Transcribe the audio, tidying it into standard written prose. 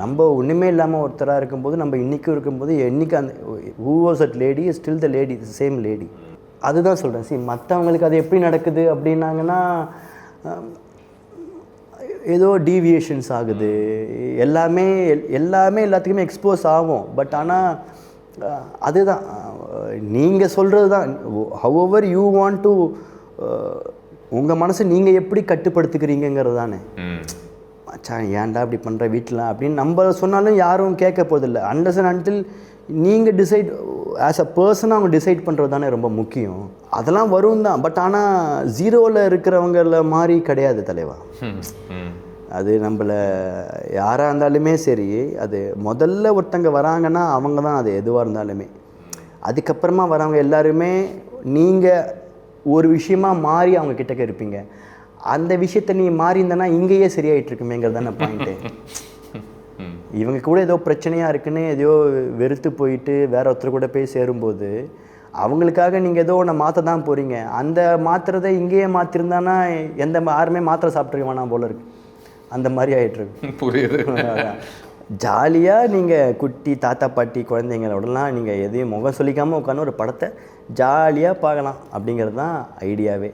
நம்ம ஒன்றுமே இல்லாமல் ஒருத்தராக இருக்கும்போது நம்ம இன்றைக்கும் இருக்கும்போது என்றைக்கு அந்த who was at lady still the lady same lady. அதுதான் சொல்கிறேன். சி மற்றவங்களுக்கு அது எப்படி நடக்குது அப்படின்னாங்கன்னா ஏதோ டீவியேஷன்ஸ் ஆகுது, எல்லாமே எல்லாத்துக்குமே எக்ஸ்போஸ் ஆகும். பட் ஆனால் அதுதான் நீங்கள் சொல்கிறது தான். ஹவெவர் யூ வாண்ட் டு உங்கள் மனசை நீங்கள் எப்படி கட்டுப்படுத்துக்கிறீங்கிறது தானே. மச்சான் ஏன்டா இப்படி பண்ணுற வீட்டில் அப்படின்னு நம்ம சொன்னாலும் யாரும் கேட்க போதில்லை. அன்லெஸ் அண்ட் அன்டில் நீங்கள் டிசைட் ஆஸ் அ பர்சனாக அவங்க டிசைட் பண்ணுறது தானே ரொம்ப முக்கியம். அதெல்லாம் வரும் தான். பட் ஆனால் ஜீரோவில் இருக்கிறவங்கள மாதிரி கிடையாது தலைவா. அது நம்மளை யாராக இருந்தாலுமே சரி, அது முதல்ல ஒருத்தங்க வராங்கன்னா அவங்க தான் அது எதுவாக இருந்தாலுமே. அதுக்கப்புறமா வரவங்க எல்லாருமே நீங்கள் ஒரு விஷயமா மாறி அவங்க கிட்டக்க இருப்பீங்க. அந்த விஷயத்த நீ மாறி இருந்தனா இங்கேயே சரியாயிட்டு இருக்குமேங்கிறது தானே பாயிண்ட்டு. இவங்க கூட ஏதோ பிரச்சனையாக இருக்குன்னு ஏதோ வெறுத்து போயிட்டு வேற ஒருத்தர் கூட போய் சேரும்போது அவங்களுக்காக நீங்கள் ஏதோ ஒன்று மாற்ற தான் போகிறீங்க. அந்த மாத்திரத்தை இங்கேயே மாற்றிருந்தானா யாருமே மாத்திரை சாப்பிட்ருக்க வேணாம் போல இருக்கு. அந்த மாதிரி ஆகிட்டுருக்கு. புரியுது. ஜாலியாக நீங்கள் குட்டி தாத்தா பாட்டி குழந்தைங்களோடலாம் நீங்கள் எதையும் முகம் சொல்லிக்காமல் உட்காந்து ஒரு படத்தை ஜாலியாக பார்க்கலாம் அப்படிங்கிறது தான் ஐடியாவே.